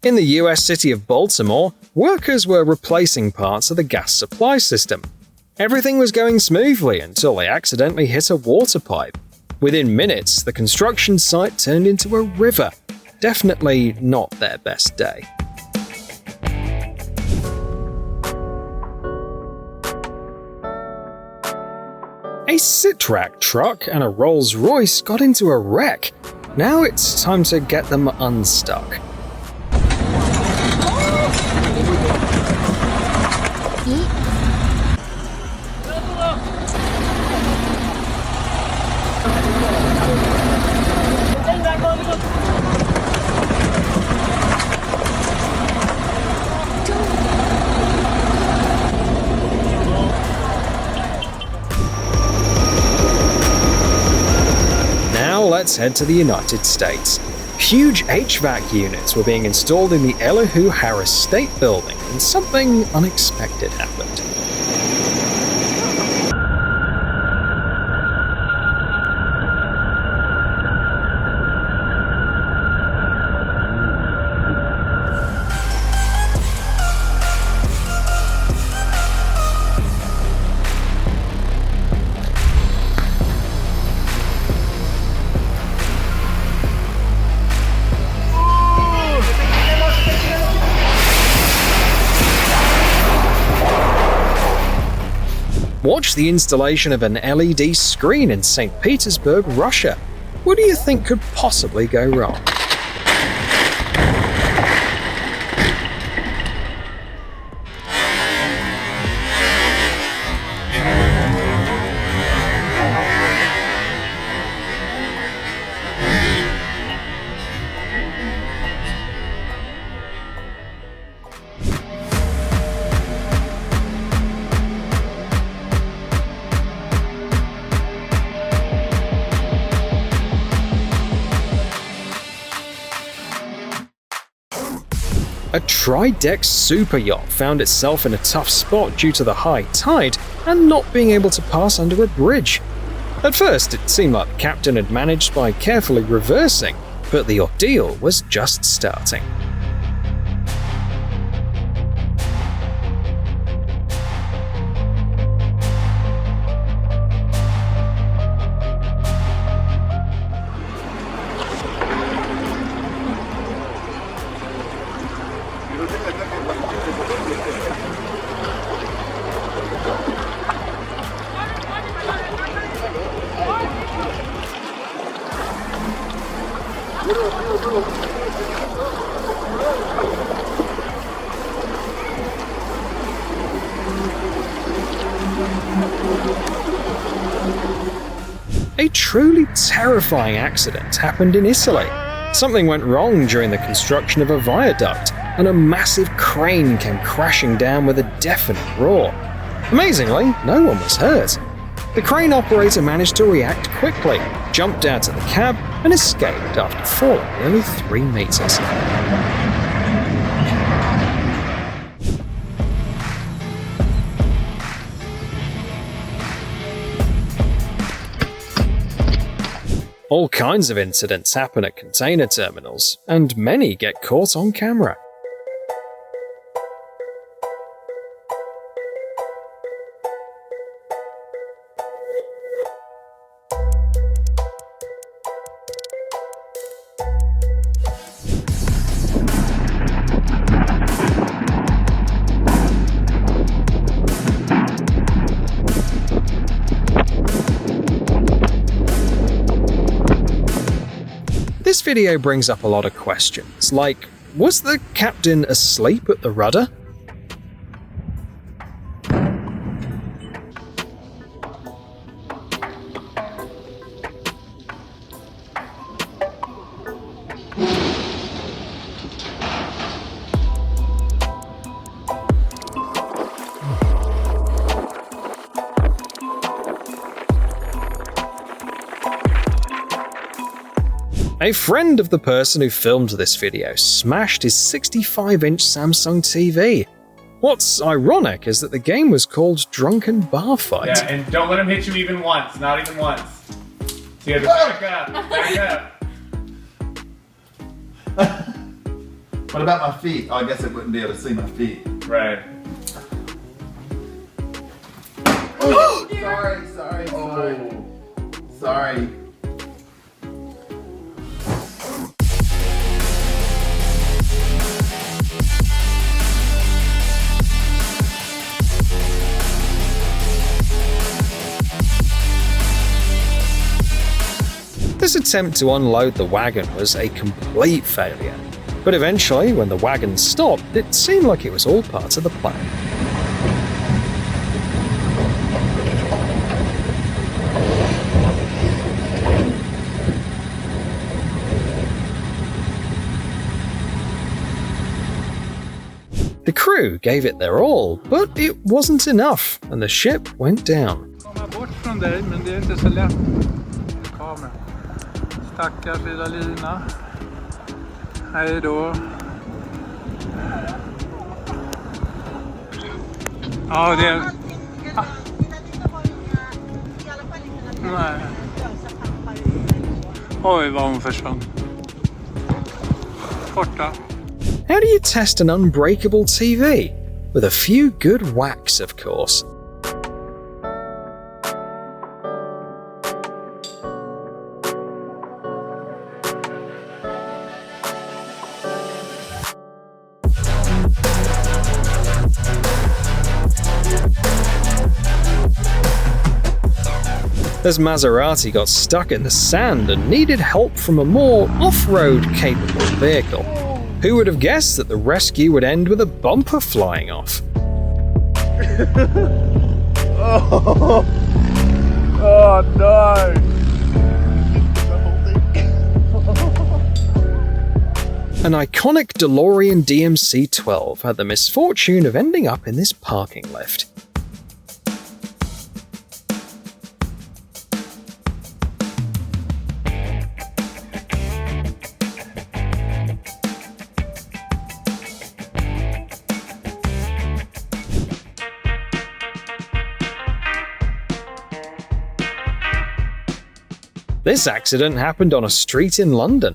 In the US city of Baltimore, workers were replacing parts of the gas supply system. Everything was going smoothly until they accidentally hit a water pipe. Within minutes, the construction site turned into a river. Definitely not their best day. A Cybertruck truck and a Rolls-Royce got into a wreck. Now it's time to get them unstuck. Let's head to the United States. Huge HVAC units were being installed in the Elihu Harris State Building, and something unexpected happened. Watch the installation of an LED screen in St. Petersburg, Russia. What do you think could possibly go wrong? A tri-deck super yacht found itself in a tough spot due to the high tide and not being able to pass under a bridge. At first, it seemed like the captain had managed by carefully reversing, but the ordeal was just starting. A truly terrifying accident happened in Italy. Something went wrong during the construction of a viaduct, and a massive crane came crashing down with a deafening roar. Amazingly, no one was hurt. The crane operator managed to react quickly, jumped out of the cab, and escaped after falling nearly 3 meters. All kinds of incidents happen at container terminals, and many get caught on camera. This video brings up a lot of questions, like, was the captain asleep at the rudder? A friend of the person who filmed this video smashed his 65-inch Samsung TV. What's ironic is that the game was called Drunken Bar Fight. Yeah, and don't let him hit you even once, not even once. So you have to back up, back up. What about my feet? Oh, I guess it wouldn't be able to see my feet. Right. Oh, sorry. This attempt to unload the wagon was a complete failure, but eventually, when the wagon stopped, it seemed like it was all part of the plan. The crew gave it their all, but it wasn't enough, and the ship went down. Komma bort från dig, men det är inte så lätt. Kamera. Stackars lilla lina. Hej då. Ja, det är... Nej. Oj, vad hon försvann. Borta. How do you test an unbreakable TV? With a few good whacks, of course. As Maserati got stuck in the sand and needed help from a more off-road capable vehicle. Who would have guessed that the rescue would end with a bumper flying off? Oh no! An iconic DeLorean DMC-12 had the misfortune of ending up in this parking lift. This accident happened on a street in London.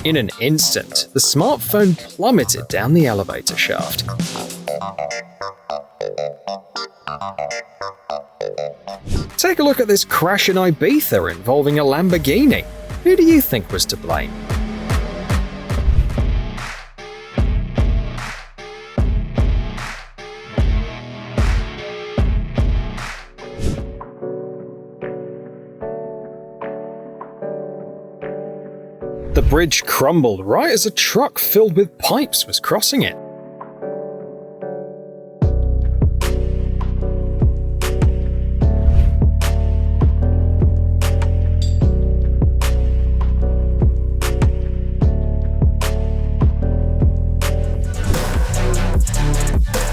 In an instant, the smartphone plummeted down the elevator shaft. Take a look at this crash in Ibiza involving a Lamborghini. Who do you think was to blame? The bridge crumbled right as a truck filled with pipes was crossing it.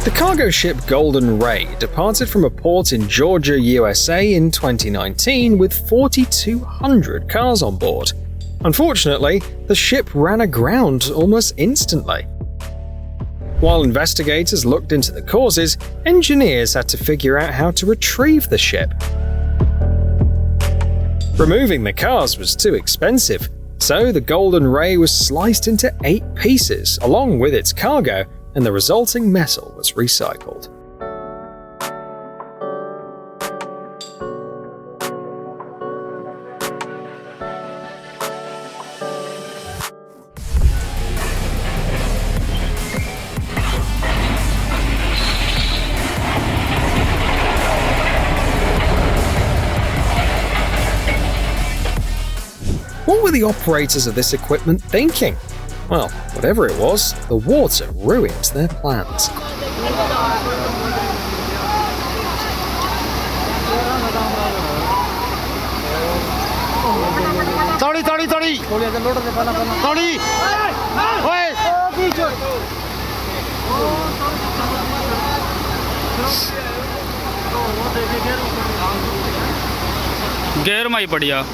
The cargo ship Golden Ray departed from a port in Georgia, USA in 2019 with 4,200 cars on board. Unfortunately, the ship ran aground almost instantly. While investigators looked into the causes, engineers had to figure out how to retrieve the ship. Removing the cars was too expensive, so the Golden Ray was sliced into 8 pieces along with its cargo, and the resulting metal was recycled. What were the operators of this equipment thinking? Well, whatever it was, the water ruined their plans. Gear में ही बढ़िया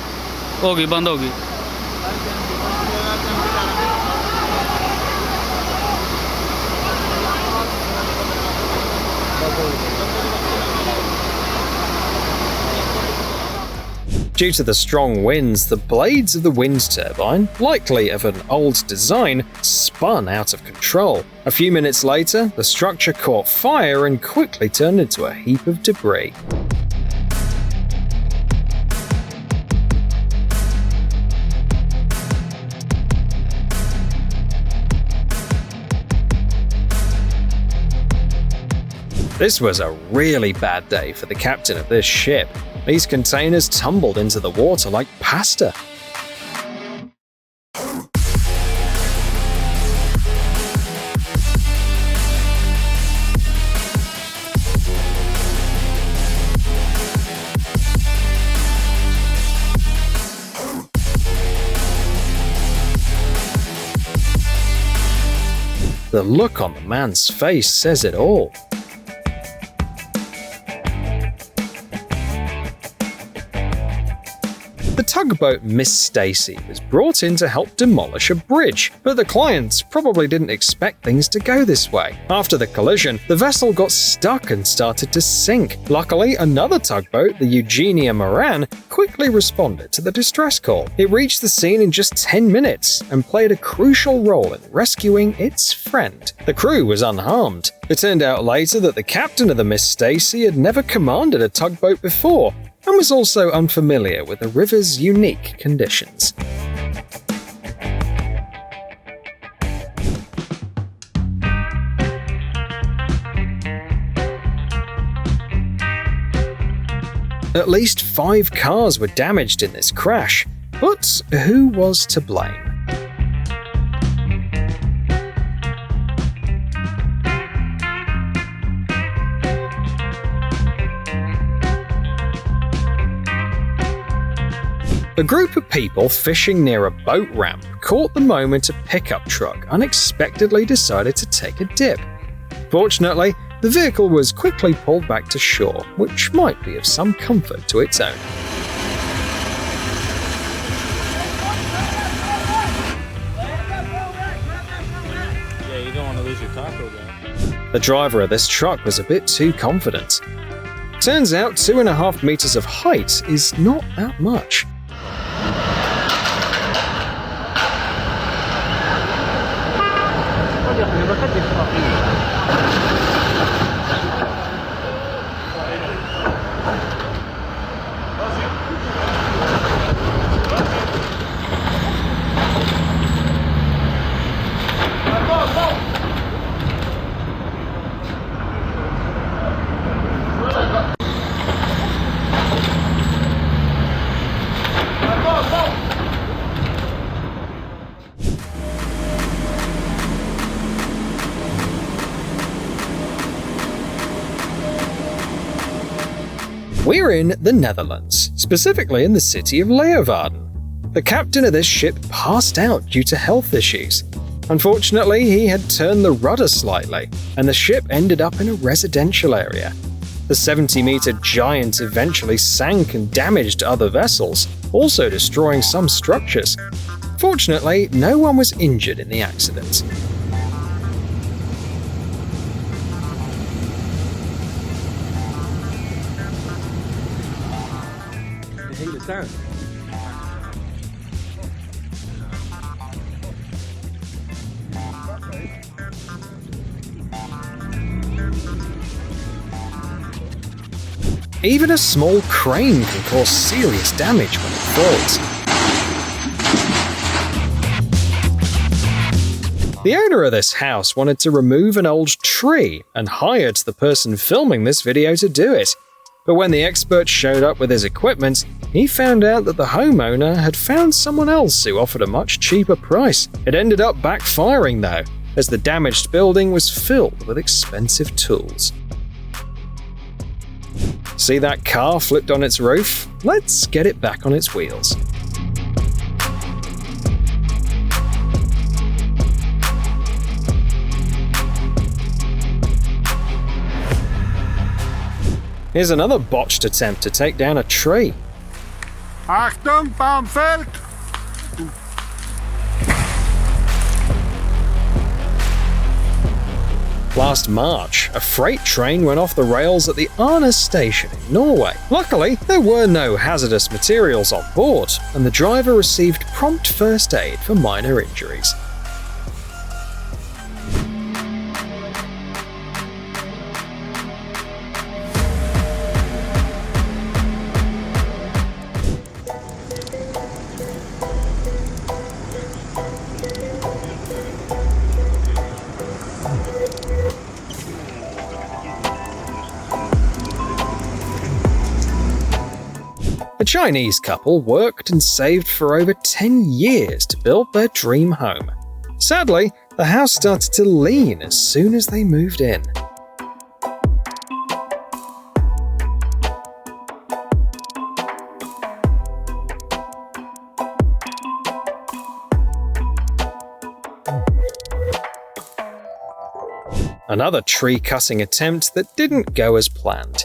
होगी बंद होगी Due to the strong winds, the blades of the wind turbine, likely of an old design, spun out of control. A few minutes later, the structure caught fire and quickly turned into a heap of debris. This was a really bad day for the captain of this ship. These containers tumbled into the water like pasta. The look on the man's face says it all. The tugboat Miss Stacy was brought in to help demolish a bridge, but the clients probably didn't expect things to go this way. After the collision, the vessel got stuck and started to sink. Luckily, another tugboat, the Eugenia Moran, quickly responded to the distress call. It reached the scene in just 10 minutes and played a crucial role in rescuing its friend. The crew was unharmed. It turned out later that the captain of the Miss Stacy had never commanded a tugboat before, and was also unfamiliar with the river's unique conditions. At least 5 cars were damaged in this crash, but who was to blame? A group of people fishing near a boat ramp caught the moment a pickup truck unexpectedly decided to take a dip. Fortunately, the vehicle was quickly pulled back to shore, which might be of some comfort to its owner. Yeah, you don't want to lose your taco guy. The driver of this truck was a bit too confident. Turns out 2.5 meters of height is not that much. We're in the Netherlands, specifically in the city of Leeuwarden. The captain of this ship passed out due to health issues. Unfortunately, he had turned the rudder slightly, and the ship ended up in a residential area. The 70-meter giant eventually sank and damaged other vessels, also destroying some structures. Fortunately, no one was injured in the accident. Even a small crane can cause serious damage when it falls. The owner of this house wanted to remove an old tree and hired the person filming this video to do it. But when the expert showed up with his equipment, he found out that the homeowner had found someone else who offered a much cheaper price. It ended up backfiring though, as the damaged building was filled with expensive tools. See that car flipped on its roof? Let's get it back on its wheels. Here's another botched attempt to take down a tree. Achtung, Baumfeld! Last March, a freight train went off the rails at the Arnes station in Norway. Luckily, there were no hazardous materials on board, and the driver received prompt first aid for minor injuries. A Chinese couple worked and saved for over 10 years to build their dream home. Sadly, the house started to lean as soon as they moved in. Another tree-cutting attempt that didn't go as planned.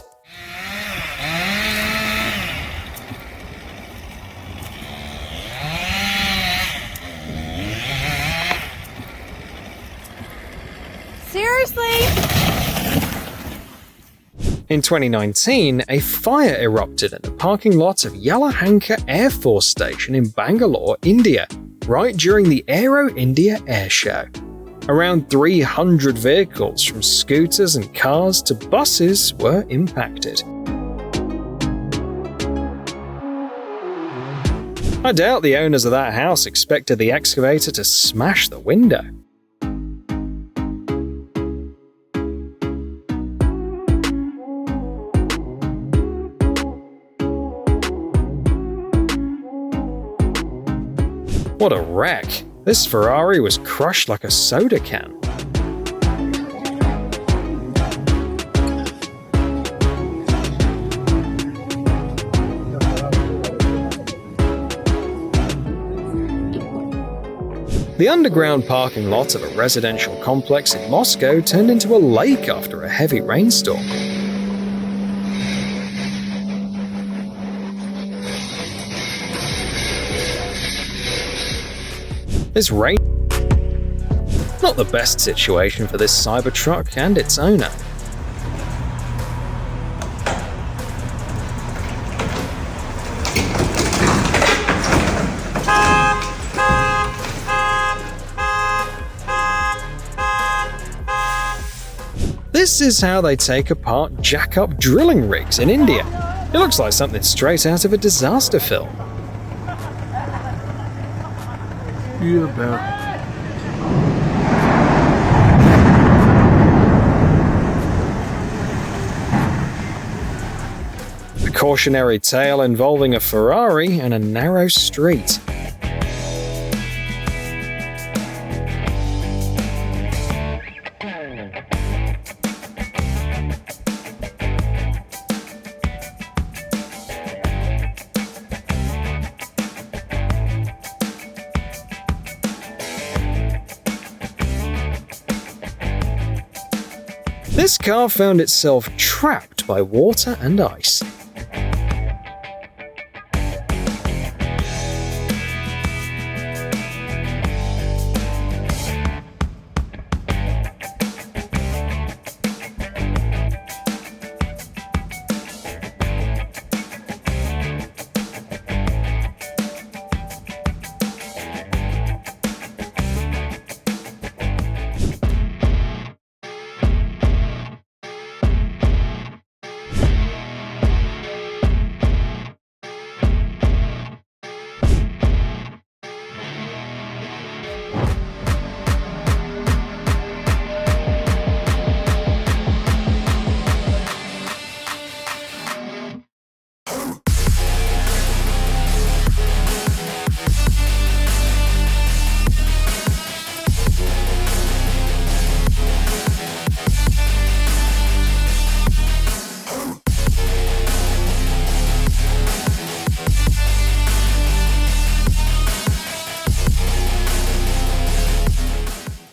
Seriously? In 2019, a fire erupted in the parking lot of Yelahanka Air Force Station in Bangalore, India, right during the Aero India Air Show. Around 300 vehicles, from scooters and cars to buses, were impacted. I doubt the owners of that house expected the excavator to smash the window. What a wreck! This Ferrari was crushed like a soda can. The underground parking lot of a residential complex in Moscow turned into a lake after a heavy rainstorm. This rain... Not the best situation for this Cybertruck and its owner. This is how they take apart jack-up drilling rigs in India. It looks like something straight out of a disaster film. A cautionary tale involving a Ferrari and a narrow street. This car found itself trapped by water and ice.